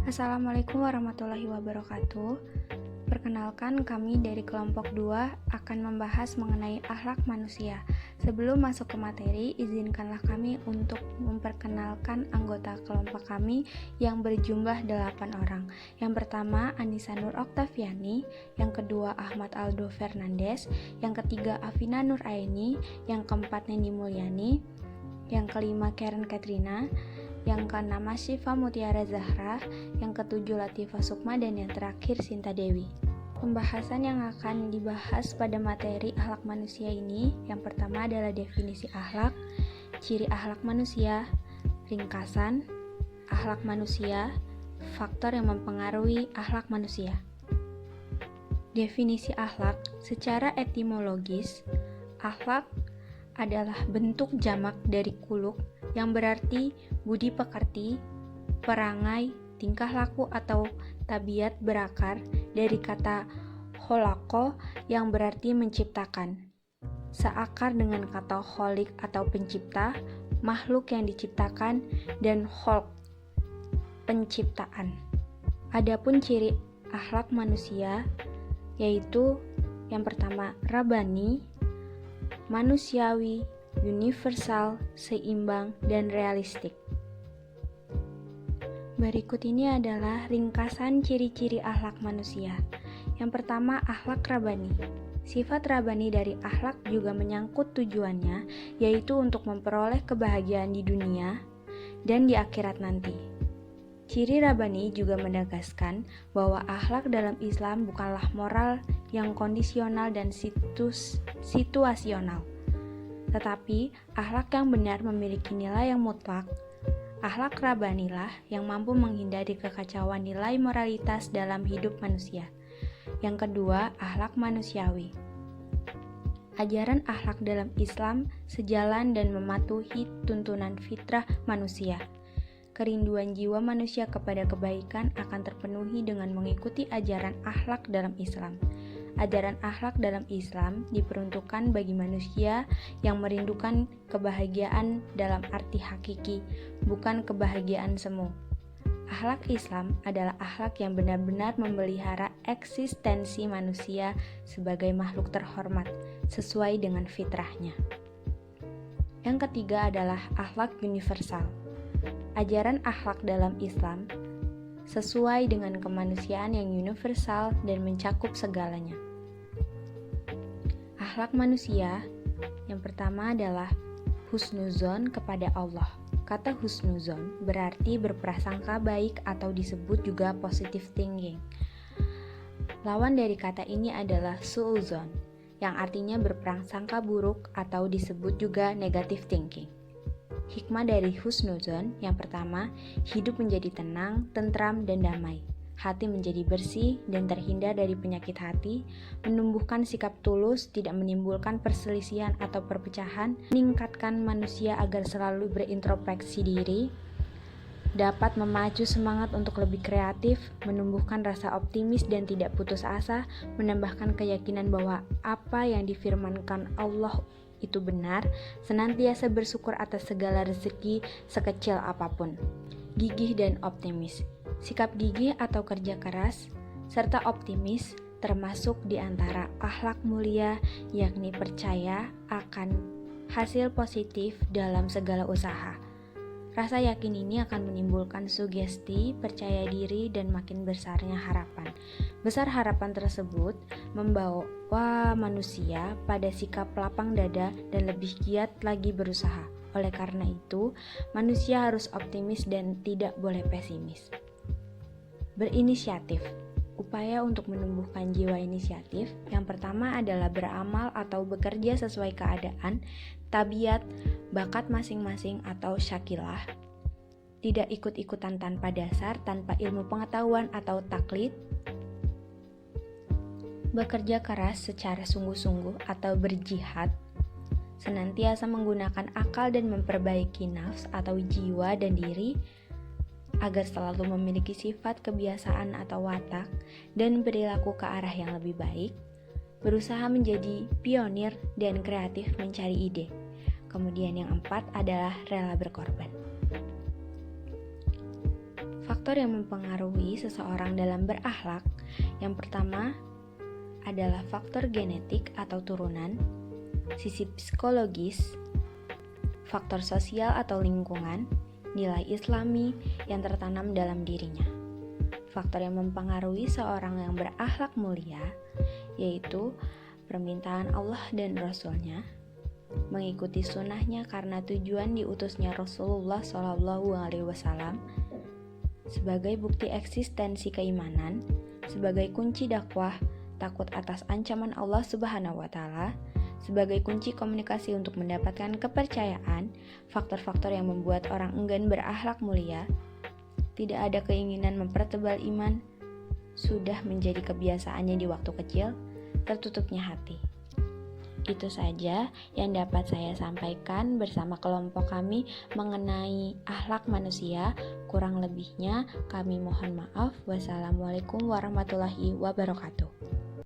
Assalamualaikum warahmatullahi wabarakatuh. Perkenalkan, kami dari kelompok 2 akan membahas mengenai akhlak manusia. Sebelum masuk ke materi, izinkanlah kami untuk memperkenalkan anggota kelompok kami yang berjumlah 8 orang. Yang pertama, Anissa Nur Oktaviani. Yang kedua, Ahmad Aldo Fernandes. Yang ketiga, Afina Nur Aini. Yang keempat, Neni Mulyani. Yang kelima, Karen Katrina. Yang keenam, Syifa Mutiara Zahra. Yang ketujuh, Latifah Sukma. Dan yang terakhir, Sinta Dewi. Pembahasan yang akan dibahas pada materi akhlak manusia ini, yang pertama adalah definisi akhlak, ciri akhlak manusia, ringkasan, akhlak manusia, faktor yang mempengaruhi akhlak manusia. Definisi akhlak secara etimologis, akhlak adalah bentuk jamak dari kuluk yang berarti budi pekerti, perangai, tingkah laku atau tabiat berakar dari kata kholaqo yang berarti menciptakan. Seakar dengan kata kholik atau pencipta, makhluk yang diciptakan, dan kholq, penciptaan. Adapun ciri akhlak manusia yaitu yang pertama rabani, manusiawi, universal, seimbang, dan realistik. Berikut ini adalah ringkasan ciri-ciri akhlak manusia. Yang pertama, akhlak rabani. Sifat rabani dari akhlak juga menyangkut tujuannya, yaitu untuk memperoleh kebahagiaan di dunia dan di akhirat nanti. Ciri rabani juga menegaskan bahwa akhlak dalam Islam bukanlah moral yang kondisional dan situasional, tetapi akhlak yang benar memiliki nilai yang mutlak. Akhlak rabanilah yang mampu menghindari kekacauan nilai moralitas dalam hidup manusia. Yang kedua, akhlak manusiawi. Ajaran akhlak dalam Islam sejalan dan mematuhi tuntunan fitrah manusia. Kerinduan jiwa manusia kepada kebaikan akan terpenuhi dengan mengikuti ajaran akhlak dalam Islam. Ajaran akhlak dalam Islam diperuntukkan bagi manusia yang merindukan kebahagiaan dalam arti hakiki, bukan kebahagiaan semu. Akhlak Islam adalah akhlak yang benar-benar memelihara eksistensi manusia sebagai makhluk terhormat, sesuai dengan fitrahnya. Yang ketiga adalah akhlak universal. Ajaran akhlak dalam Islam sesuai dengan kemanusiaan yang universal dan mencakup segalanya. Akhlak manusia yang pertama adalah husnuzon kepada Allah. Kata husnuzon berarti berprasangka baik atau disebut juga positive thinking. Lawan dari kata ini adalah su'uzon, yang artinya berprasangka buruk atau disebut juga negative thinking. Hikmah dari husnuzon yang pertama, hidup menjadi tenang, tentram, dan damai. Hati menjadi bersih dan terhindar dari penyakit hati, menumbuhkan sikap tulus, tidak menimbulkan perselisihan atau perpecahan, meningkatkan manusia agar selalu berintrospeksi diri, dapat memacu semangat untuk lebih kreatif, menumbuhkan rasa optimis dan tidak putus asa, menambahkan keyakinan bahwa apa yang difirmankan Allah itu benar, senantiasa bersyukur atas segala rezeki sekecil apapun. Gigih dan optimis. Sikap gigih atau kerja keras serta optimis termasuk di antara akhlak mulia, yakni percaya akan hasil positif dalam segala usaha. Rasa yakin ini akan menimbulkan sugesti, percaya diri, dan makin besarnya harapan. Besar harapan tersebut membawa manusia pada sikap lapang dada dan lebih giat lagi berusaha. Oleh karena itu, manusia harus optimis dan tidak boleh pesimis. Berinisiatif. Upaya untuk menumbuhkan jiwa inisiatif yang pertama adalah beramal atau bekerja sesuai keadaan, tabiat, bakat masing-masing atau syakilah. Tidak ikut-ikutan tanpa dasar, tanpa ilmu pengetahuan atau taklid. Bekerja keras secara sungguh-sungguh atau berjihad. Senantiasa menggunakan akal dan memperbaiki nafs atau jiwa dan diri, agar selalu memiliki sifat kebiasaan atau watak dan perilaku ke arah yang lebih baik, berusaha menjadi pionir dan kreatif mencari ide. Kemudian yang 4 adalah rela berkorban. Faktor yang mempengaruhi seseorang dalam berakhlak, yang pertama adalah faktor genetik atau turunan, sisi psikologis, faktor sosial atau lingkungan, nilai islami yang tertanam dalam dirinya. Faktor yang mempengaruhi seorang yang berakhlak mulia, yaitu permintaan Allah dan Rasul-Nya, mengikuti sunnahnya karena tujuan diutusnya Rasulullah SAW, sebagai bukti eksistensi keimanan, sebagai kunci dakwah, takut atas ancaman Allah Subhanahu wa Ta'ala, sebagai kunci komunikasi untuk mendapatkan kepercayaan, faktor-faktor yang membuat orang enggan berakhlak mulia, tidak ada keinginan mempertebal iman, sudah menjadi kebiasaannya di waktu kecil, tertutupnya hati. Itu saja yang dapat saya sampaikan bersama kelompok kami mengenai akhlak manusia. Kurang lebihnya kami mohon maaf. Wassalamualaikum warahmatullahi wabarakatuh.